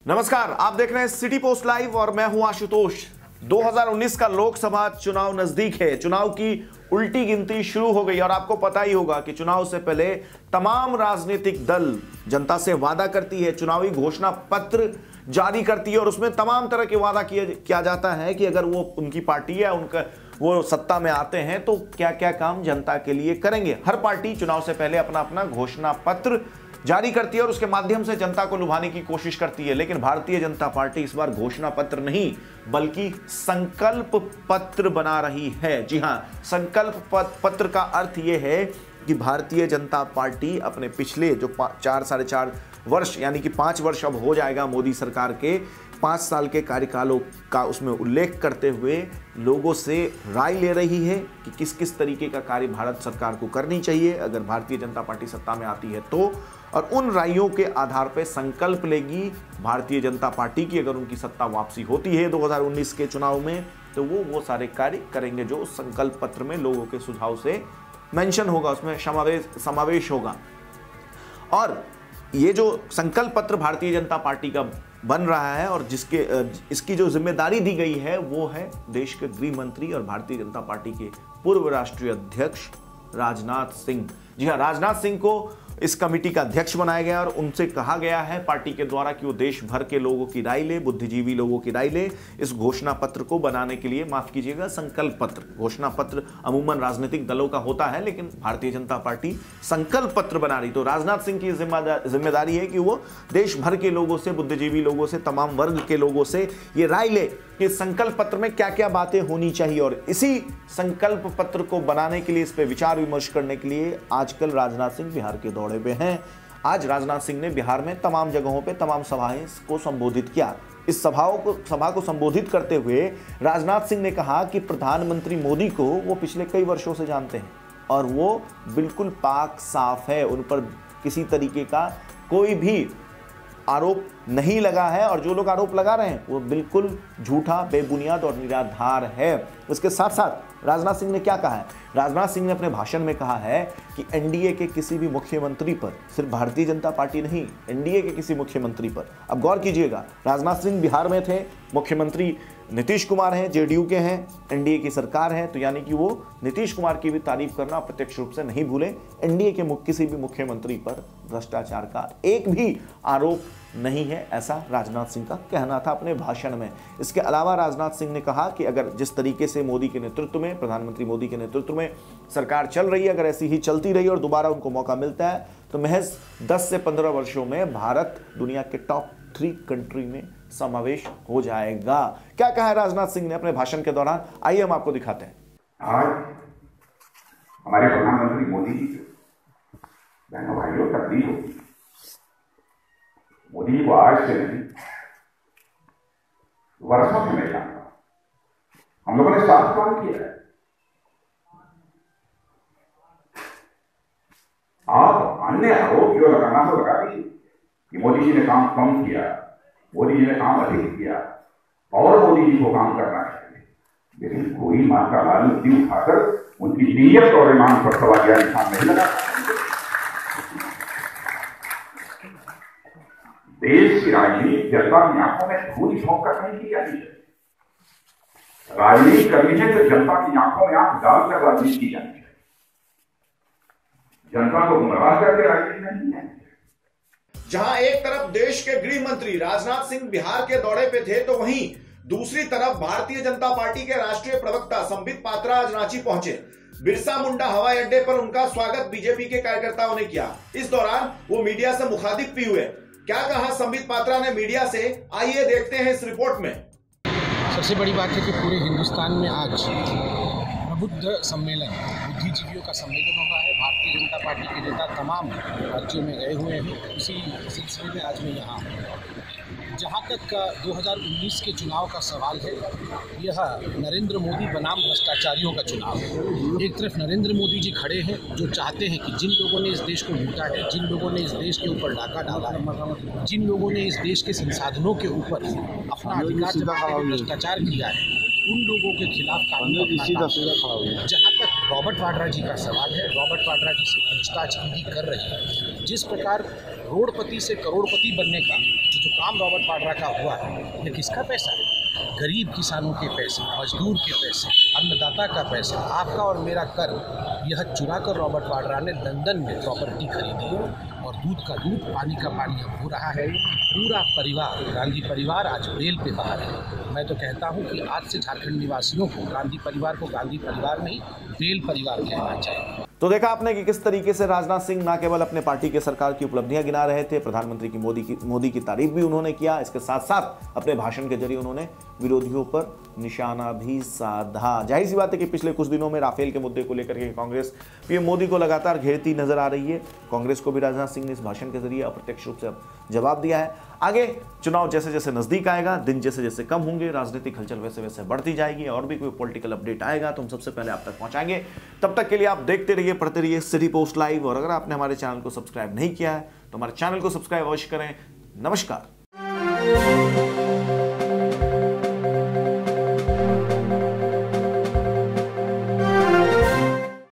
नमस्कार, आप देख रहे हैं सिटी पोस्ट लाइव और मैं हूं आशुतोष। 2019 का लोकसभा चुनाव नजदीक है। चुनाव की उल्टी गिनती शुरू हो गई और आपको पता ही होगा कि चुनाव से पहले तमाम राजनीतिक दल जनता से वादा करती है, चुनावी घोषणा पत्र जारी करती है और उसमें तमाम तरह के वादा किया जाता है कि अगर वो उनकी पार्टी है, उनका वो सत्ता में आते हैं तो क्या क्या काम जनता के लिए करेंगे। हर पार्टी चुनाव से पहले अपना अपना घोषणा पत्र जारी करती है और उसके माध्यम से जनता को लुभाने की कोशिश करती है। लेकिन भारतीय जनता पार्टी इस बार घोषणा पत्र नहीं बल्कि संकल्प पत्र बना रही है। जी हां, संकल्प पत्र का अर्थ यह है कि भारतीय जनता पार्टी अपने पिछले जो 4-4.5 वर्ष यानी कि 5 वर्ष अब हो जाएगा मोदी सरकार के 5 साल के कार्यकालों का उसमें उल्लेख करते हुए लोगों से राय ले रही है कि किस किस तरीके का कार्य भारत सरकार को करनी चाहिए अगर भारतीय जनता पार्टी सत्ता में आती है तो, और उन रायों के आधार पर संकल्प लेगी भारतीय जनता पार्टी की अगर उनकी सत्ता वापसी होती है 2019 के चुनाव में तो वो सारे कार्य करेंगे जो उस संकल्प पत्र में लोगों के सुझाव से मेंशन होगा, उसमें समावेश होगा। और ये जो संकल्प पत्र भारतीय जनता पार्टी का बन रहा है और इसकी जो जिम्मेदारी दी गई है वो है देश के गृह मंत्री और भारतीय जनता पार्टी के पूर्व राष्ट्रीय अध्यक्ष राजनाथ सिंह। जी हाँ, राजनाथ सिंह को इस कमेटी का अध्यक्ष बनाया गया और उनसे कहा गया है पार्टी के द्वारा कि वो देश भर के लोगों की राय ले, बुद्धिजीवी लोगों की राय ले इस घोषणा पत्र को बनाने के लिए। माफ कीजिएगा, संकल्प पत्र। घोषणा पत्र अमूमन राजनीतिक दलों का होता है लेकिन भारतीय जनता पार्टी संकल्प पत्र बना रही। तो राजनाथ सिंह की जिम्मेदारी है कि वो देश भर के लोगों से, बुद्धिजीवी लोगों से, तमाम वर्ग के लोगों से ये राय ले कि संकल्प पत्र में क्या क्या बातें होनी चाहिए। और इसी संकल्प पत्र को बनाने के लिए, इस पे विचार विमर्श करने के लिए आजकल राजनाथ सिंह बिहार के दौरे पे हैं। आज राजनाथ सिंह ने बिहार में तमाम जगहों पे तमाम सभाएं को संबोधित किया। इस सभा को संबोधित करते हुए राजनाथ सिंह ने कहा कि प्रधानमंत्री मोदी को वो पिछले कई वर्षों से जानते हैं और वो बिल्कुल पाक साफ है, उन पर किसी तरीके का कोई भी आरोप नहीं लगा है और जो लोग आरोप लगा रहे हैं वो बिल्कुल झूठा, बेबुनियाद और निराधार है। इसके साथ साथ राजनाथ सिंह ने क्या कहा है? राजनाथ सिंह ने अपने भाषण में कहा है कि एनडीए के किसी भी मुख्यमंत्री पर, सिर्फ भारतीय जनता पार्टी नहीं, एनडीए के किसी मुख्यमंत्री पर, अब गौर कीजिएगा, राजनाथ सिंह बिहार में थे, मुख्यमंत्री नीतीश कुमार हैं, जेडीयू के हैं, एनडीए की सरकार है, तो यानी कि वो नीतीश कुमार की भी तारीफ करना प्रत्यक्ष रूप से नहीं भूले। एनडीए के किसी भी मुख्यमंत्री पर भ्रष्टाचार का एक भी आरोप नहीं है, ऐसा राजनाथ सिंह का कहना था अपने भाषण में। इसके अलावा राजनाथ सिंह ने कहा कि अगर जिस तरीके से मोदी के नेतृत्व में, प्रधानमंत्री मोदी के नेतृत्व में सरकार चल रही है, अगर ऐसी ही चलती रही और दोबारा उनको मौका मिलता है तो महज 10 से 15 वर्षों में भारत दुनिया के टॉप 3 कंट्री में समावेश हो जाएगा। क्या कहा है राजनाथ सिंह ने अपने भाषण के दौरान, आइए हम आपको दिखाते हैं। आज हमारे प्रधानमंत्री मोदी जी बहनों भाइयों तकलीफ होगी। मोदी जी को आज से नहीं, वर्षों से मैं जानता, हम लोगों ने साथ काम किया है। आप अन्य आरोप जो लगाना हो लगा कि मोदी जी ने काम कम किया, मोदी जी ने काम अधिक किया और मोदी जी को काम करना चाहिए, लेकिन कोई माता लाल नहीं उठाकर उनकी नीयत और ईमान पर सवालिया निशान नहीं लगा। देश की राजनीति जनता की आंखों में धूल झोंक कर नहीं की जानी है। राजनीति करनी है तो जनता की आंखों में आंख डालकर राजनीति की जानी है, जनता को गुमराह करके राजनीति नहीं है। जहां एक तरफ देश के गृह मंत्री राजनाथ सिंह बिहार के दौरे पे थे तो वहीं दूसरी तरफ भारतीय जनता पार्टी के राष्ट्रीय प्रवक्ता संबित पात्रा आज रांची पहुंचे। बिरसा मुंडा हवाई अड्डे पर उनका स्वागत बीजेपी के कार्यकर्ताओं ने किया। इस दौरान वो मीडिया से मुखातिब भी हुए। क्या कहा संबित पात्रा ने मीडिया से, आइए देखते हैं इस रिपोर्ट में। सबसे बड़ी बात है कि पूरे हिंदुस्तान में आज प्रबुद्ध सम्मेलन, बुद्धिजीवियों का सम्मेलन हो रहा है। भारतीय जनता पार्टी के नेता तमाम राज्यों में गए हुए हैं। उसी सिलसिले में आज मैं यहाँ जहाँ तक 2019 के चुनाव का सवाल है, यह नरेंद्र मोदी बनाम भ्रष्टाचारियों का चुनाव है। एक तरफ नरेंद्र मोदी जी खड़े हैं जो चाहते हैं कि जिन लोगों ने इस देश को लूटा है, जिन लोगों ने इस देश के ऊपर डाका डाला है, जिन लोगों ने इस देश के संसाधनों के ऊपर अपना अधिकार जमाने में भ्रष्टाचार किया है, उन लोगों के खिलाफ कानून जहाँ तक रॉबर्ट वाड्रा जी का सवाल है, रॉबर्ट वाड्रा जी से पूछताछ ईडी कर रही है। जिस प्रकार रोडपति से करोड़पति बनने का जो काम रॉबर्ट वाड्रा का हुआ है, ये किसका पैसा है? गरीब किसानों के पैसे, मजदूर के पैसे, अन्नदाता का पैसा, आपका और मेरा कर, यह चुरा कर रॉबर्ट वाड्रा ने लंदन में प्रॉपर्टी खरीदी और दूध का दूध, पानी का पानी अब हो रहा है। पूरा परिवार, गांधी परिवार आज बेल पे बाहर है। मैं तो कहता हूं कि आज से झारखंड निवासियों को गांधी परिवार नहीं, बेल परिवार कहना चाहिए। तो देखा आपने कि किस तरीके से राजनाथ सिंह न केवल अपने पार्टी के सरकार की उपलब्धियां गिना रहे थे, प्रधानमंत्री की मोदी की तारीफ भी उन्होंने किया। इसके साथ साथ अपने भाषण के जरिए उन्होंने विरोधियों पर निशाना भी साधा। जाहिर सी बात है कि पिछले कुछ दिनों में राफेल के मुद्दे को लेकर के कांग्रेस पीएम मोदी को लगातार घेरती नजर आ रही है। कांग्रेस को भी राजनाथ सिंह ने इस भाषण के जरिए अप्रत्यक्ष रूप से जवाब दिया है। आगे चुनाव जैसे जैसे नजदीक आएगा, दिन जैसे जैसे कम होंगे, राजनीतिक हलचल वैसे वैसे बढ़ती जाएगी और भी कोई पॉलिटिकल अपडेट आएगा तो हम सबसे पहले आप तक पहुंचाएंगे। तब तक के लिए आप देखते रहिए, पढ़ते रहिए सिटी पोस्ट लाइव। और अगर आपने हमारे चैनल को सब्सक्राइब नहीं किया है तो हमारे चैनल को सब्सक्राइब अवश्य करें। नमस्कार।